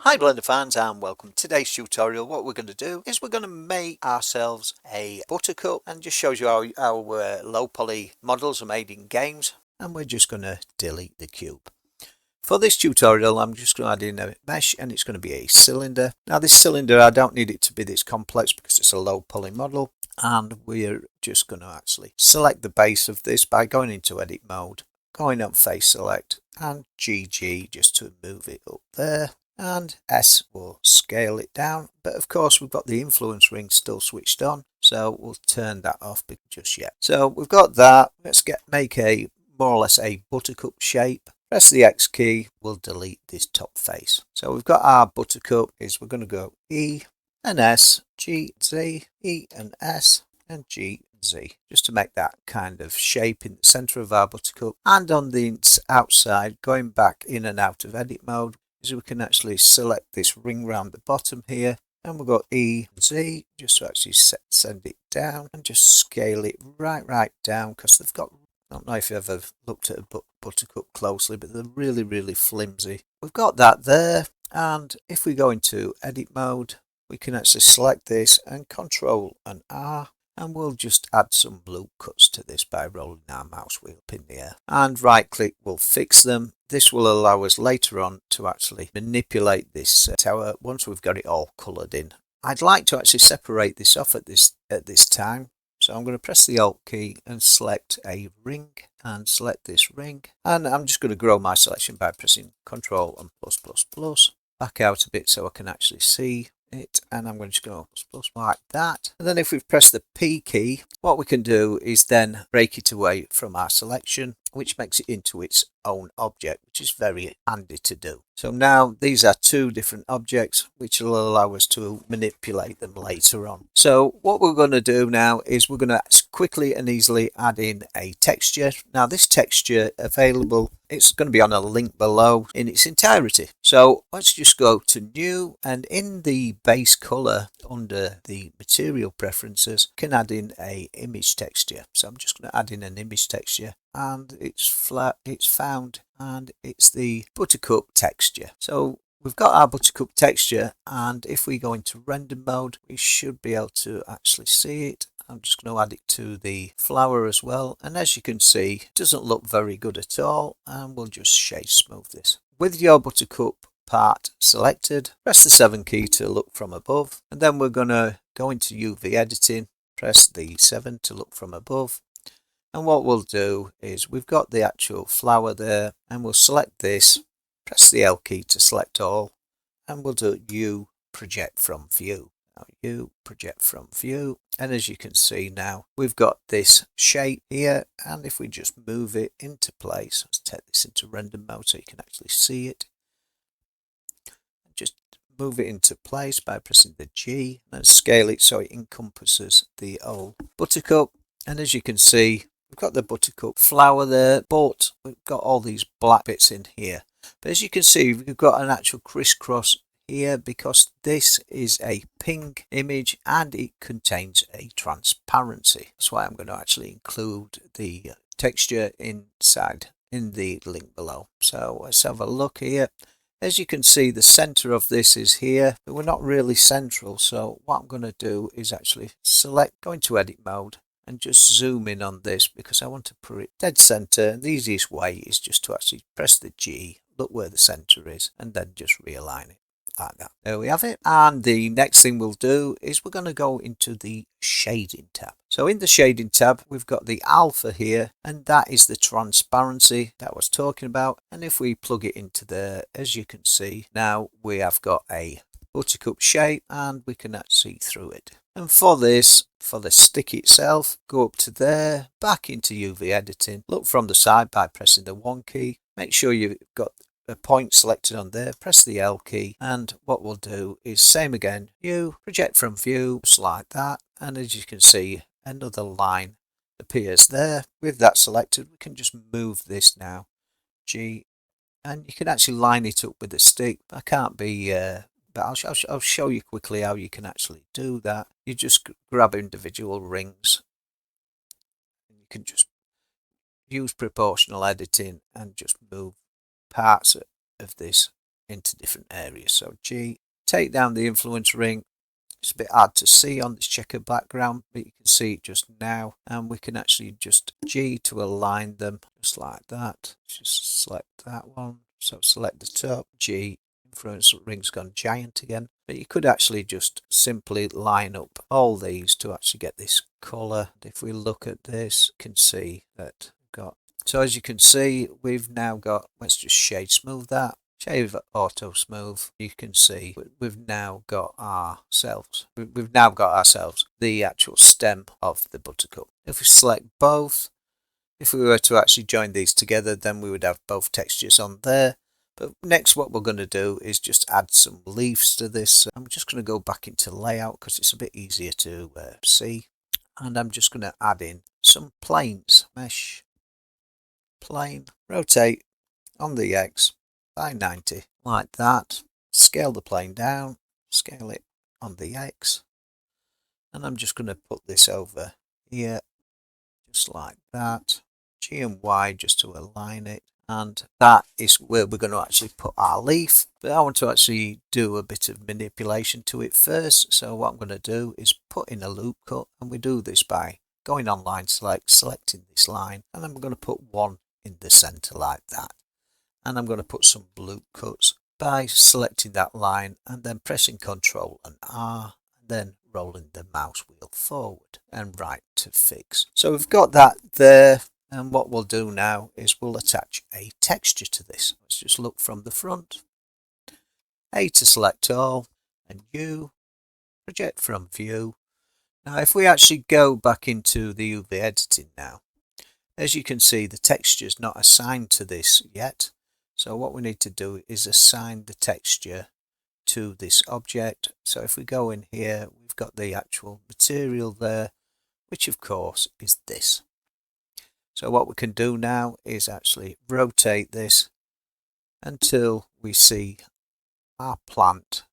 Hi Blender fans and welcome to today's tutorial. What we're going to do is we're going to make ourselves a buttercup, and just shows you how our low poly models are made in games, and we're just going to delete the cube. For this tutorial I'm just going to add in a mesh, and it's going to be a cylinder. Now this cylinder, I don't need it to be this complex because it's a low poly model, and we're just going to actually select the base of this by going into edit mode, going up face select and GG just to move it up there, and S will scale it down. But of course we've got the influence ring still switched on, so we'll turn that off just yet. So we've got that. Let's make a more or less a buttercup shape. Press the X key, we'll delete this top face. So we've got our buttercup. We're going to go E and S, G, Z, E and S and G, Z, just to make that kind of shape in the center of our buttercup. And on the outside, going back in and out of edit mode, is we can actually select this ring round the bottom here, and we've got E, Z, just to actually send it down and just scale it right down, because they've got, I don't know if you've ever looked at a buttercup closely, but they're really flimsy. We've got that there, and if we go into edit mode, we can actually select this and Control and R, and we'll just add some blue cuts to this by rolling our mouse wheel up in the air. And right click will fix them. This will allow us later on to actually manipulate this tower once we've got it all coloured in. I'd like to actually separate this off at this time. So I'm going to press the Alt key and select a ring, and select this ring. And I'm just going to grow my selection by pressing Control and plus. Back out a bit so I can actually see it, and I'm going to just go plus like that. And then if we've pressed the P key, what we can do is then break it away from our selection, which makes it into its own object, which is very handy to do. So now these are two different objects which will allow us to manipulate them later on. So what we're going to do now is we're going to quickly and easily add in a texture. Now this texture available, it's going to be on a link below in its entirety. So let's just go to new, and in the base color under the material preferences, can add in a image texture. So I'm just going to add in an image texture, and it's found, and it's the buttercup texture. So we've got our buttercup texture, and if we go into render mode, we should be able to actually see it. I'm just going to add it to the flower as well, and as you can see, it doesn't look very good at all, and we'll just shade smooth this. With your buttercup part selected, press the 7 key to look from above, and then we're going to go into UV editing, press the 7 to look from above. And what we'll do is we've got the actual flower there, and we'll select this, press the L key to select all, and we'll do U project from view. Now U project from view, and as you can see now, we've got this shape here, and if we just move it into place, let's take this into render mode so you can actually see it. Just move it into place by pressing the G and scale it so it encompasses the old buttercup. And as you can see, we've got the buttercup flower there, but we've got all these black bits in here. But as you can see, we've got an actual crisscross here because this is a pink image and it contains a transparency. That's why I'm going to actually include the texture inside in the link below. So let's have a look here. As you can see, the center of this is here, but we're not really central. So what I'm going to do is actually go into edit mode, and just zoom in on this because I want to put it dead center. The easiest way is just to actually press the G, look where the center is, and then just realign it like that. There we have it. And the next thing we'll do is we're going to go into the shading tab. So in the shading tab, we've got the alpha here, and that is the transparency that I was talking about. And if we plug it into there, as you can see, now we have got a buttercup shape, and we can actually see through it. And for this, for the stick itself, go up to there, back into UV editing, look from the side by pressing the 1 key, make sure you've got a point selected on there, press the L key, and what we'll do is same again, U, project from view, just like that, and as you can see, another line appears there. With that selected, we can just move this now, G, and you can actually line it up with the stick. I can't be but I'll show you quickly how you can actually do that. You just grab individual rings, and you can just use proportional editing and just move parts of this into different areas. So G, take down the influence ring. It's a bit hard to see on this checker background, but you can see it just now. And we can actually just G to align them just like that. Just select that one. So select the top, G, influence ring's gone giant again. But you could actually just simply line up all these to actually get this colour. If we look at this, you can see that we've got. So as you can see, we've now got, let's just shade smooth that. Shade auto smooth. You can see we've now got ourselves. We've now got ourselves the actual stem of the buttercup. If we select both, if we were to actually join these together, then we would have both textures on there. But next, what we're going to do is just add some leaves to this. I'm just going to go back into layout because it's a bit easier to see. And I'm just going to add in some planes. Mesh, plane, rotate on the X by 90, like that. Scale the plane down, scale it on the X. And I'm just going to put this over here, just like that. G and Y just to align it. And that is where we're going to actually put our leaf. But I want to actually do a bit of manipulation to it first. So what I'm going to do is put in a loop cut. And we do this by going on line select, selecting this line. And I'm going to put one in the center like that. And I'm going to put some loop cuts by selecting that line and then pressing Ctrl and R. And then rolling the mouse wheel forward and right to fix. So we've got that there. And what we'll do now is we'll attach a texture to this. Let's just look from the front. A to select all, and U, project from view. Now if we actually go back into the UV editing now, as you can see the texture is not assigned to this yet. So what we need to do is assign the texture to this object. So if we go in here, we've got the actual material there, which of course is this. So what we can do now is actually rotate this until we see our plant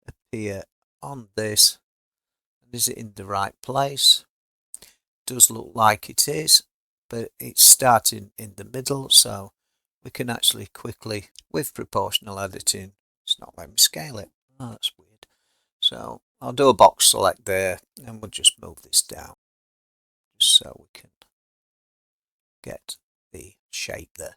appear on this. And is it in the right place? It does look like it is, but it's starting in the middle, so we can actually quickly, with proportional editing, it's not letting me scale it. Oh, that's weird. So I'll do a box select there and we'll just move this down just so we can get the shape there.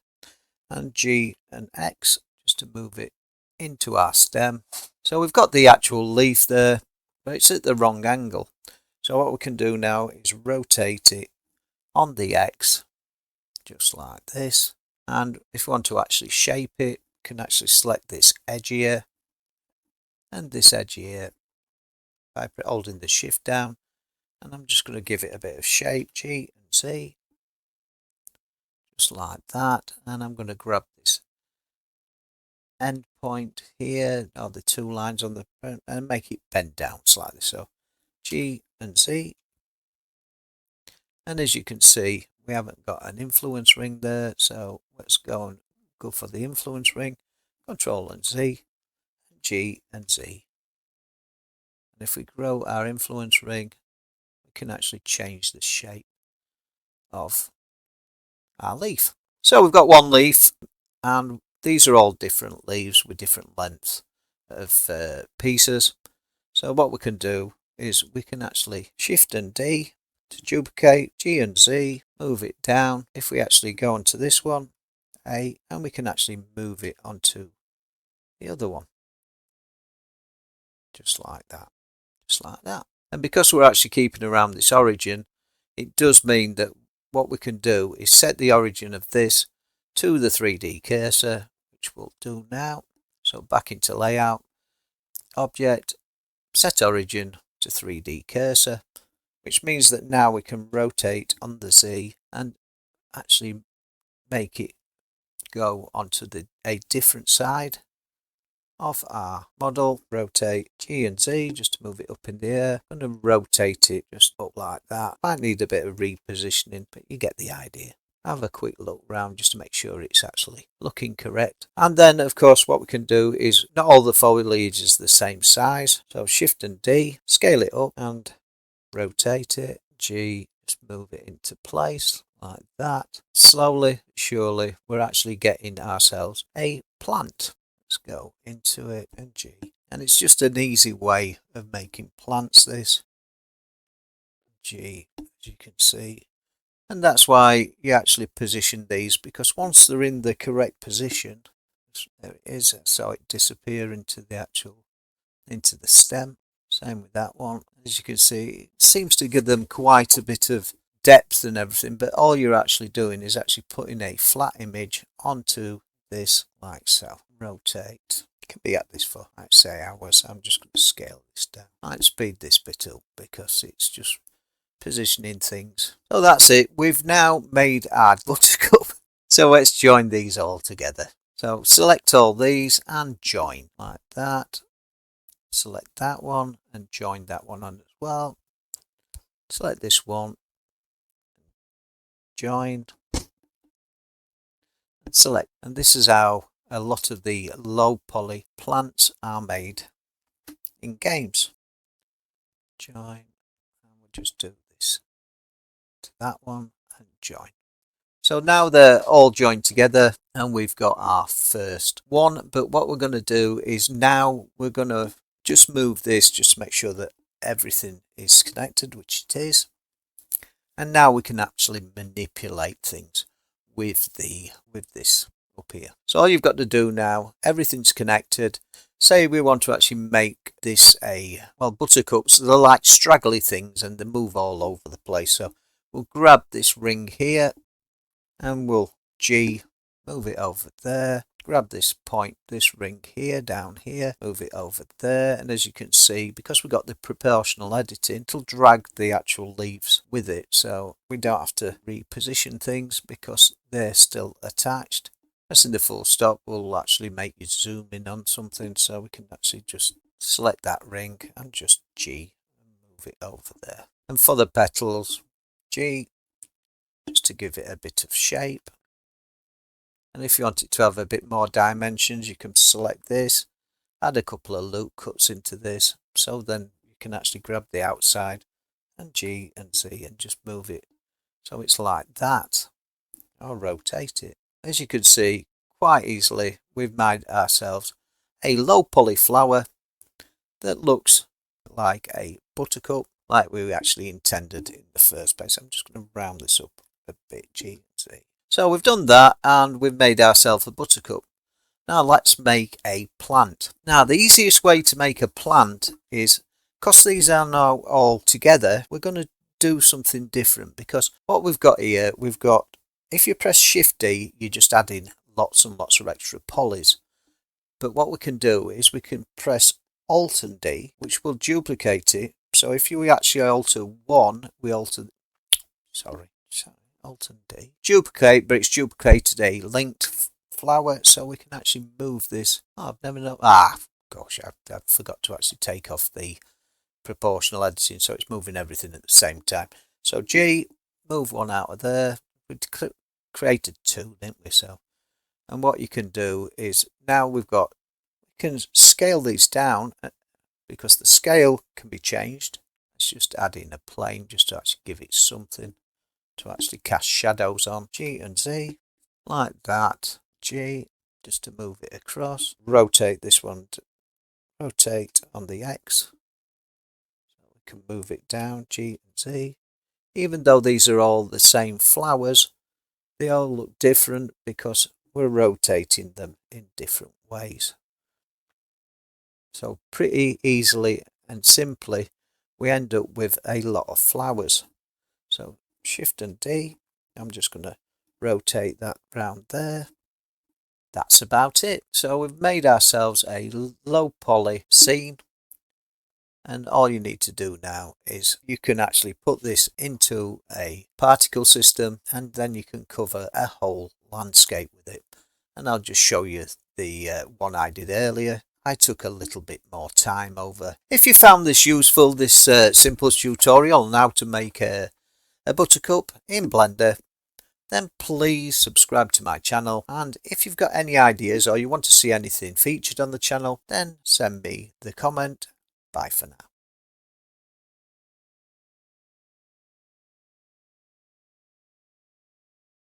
And G and X just to move it into our stem. So we've got the actual leaf there, but it's at the wrong angle. So what we can do now is rotate it on the X, just like this. And if we want to actually shape it, we can actually select this edge here and this edge here by holding the shift down. And I'm just going to give it a bit of shape, G and Z, just like that. And I'm going to grab this end point here, or the two lines on the front, and make it bend down slightly. So G and Z. And as you can see, we haven't got an influence ring there, so let's go for the influence ring. Control and Z, G and Z. And if we grow our influence ring, we can actually change the shape of our leaf. So we've got one leaf, and these are all different leaves with different lengths of pieces. So what we can do is we can actually Shift and D to duplicate, G and Z, move it down. If we actually go onto this one, A, and we can actually move it onto the other one. Just like that. Just like that. And because we're actually keeping around this origin, it does mean that what we can do is set the origin of this to the 3D cursor, which we'll do now. So back into layout, object, set origin to 3D cursor, which means that now we can rotate on the Z and actually make it go onto a different side of our model. Rotate G and Z just to move it up in the air. I'm going to rotate it just up like that. Might need a bit of repositioning, but you get the idea. Have a quick look around just to make sure it's actually looking correct. And then of course what we can do is not all the foliage is the same size. So Shift and D, scale it up and rotate it. G, just move it into place like that. Slowly, surely, we're actually getting ourselves a plant. Let's go into it and G. And it's just an easy way of making plants, this. G, as you can see. And that's why you actually position these, because once they're in the correct position, there it is, so it disappears into the stem. Same with that one. As you can see, it seems to give them quite a bit of depth and everything, but all you're actually doing is actually putting a flat image onto this like so. Rotate. You can be at this for, I'd say, hours. I'm just going to scale this down. I'd speed this bit up because it's just positioning things. So that's it. We've now made our buttercup. So let's join these all together. So select all these and join like that. Select that one and join that one on as well. Select this one, join, and select. And this is how a lot of the low poly plants are made in games. Join, and we'll just do this to that one and join. So now they're all joined together and we've got our first one. But what we're going to do is now we're going to just move this, just to make sure that everything is connected, which it is. And now we can actually manipulate things with this up here. So all you've got to do now, everything's connected. Say we want to actually make this buttercups, they're like straggly things and they move all over the place. So we'll grab this ring here and we'll G, move it over there, grab this point, this ring here, down here, move it over there, and as you can see, because we've got the proportional editing, it'll drag the actual leaves with it, so we don't have to reposition things because they're still attached. Pressing the full stop will actually make you zoom in on something, so we can actually just select that ring and just G and move it over there. And for the petals, G, just to give it a bit of shape. And if you want it to have a bit more dimensions, you can select this, add a couple of loop cuts into this, so then you can actually grab the outside and G and Z and just move it so it's like that, or rotate it. As you can see, quite easily we've made ourselves a low poly flower that looks like a buttercup, like we actually intended in the first place. I'm just going to round this up a bit, G and Z. So we've done that and we've made ourselves a buttercup. Now let's make a plant. Now the easiest way to make a plant is, because these are now all together, we're going to do something different, because what we've got here, we've got, if you press Shift D, you just add in lots and lots of extra polys. But what we can do is we can press Alt and D, which will duplicate it. So if you actually alter one, we alter, Alt and D. Duplicate, but it's duplicated a linked flower, so we can actually move this. Oh, I've never known. I forgot to actually take off the proportional editing, so it's moving everything at the same time. So G, move one out of there. We created two, didn't we? So, and what you can do is now we can scale these down, because the scale can be changed. Let's just add in a plane just to actually give it something to actually cast shadows on. G and Z, like that. G, just to move it across. Rotate this one, rotate on the X. So we can move it down, G and Z. Even though these are all the same flowers, they all look different because we're rotating them in different ways. So pretty easily and simply, we end up with a lot of flowers. So Shift and D, I'm just going to rotate that round there. That's about it. So we've made ourselves a low poly scene, and all you need to do now is you can actually put this into a particle system, and then you can cover a whole landscape with it. And I'll just show you the one I did earlier. I took a little bit more time over. If you found this useful, this simple tutorial on how to make a buttercup in Blender, then please subscribe to my channel, and if you've got any ideas or you want to see anything featured on the channel, then send me the comment. Bye for now.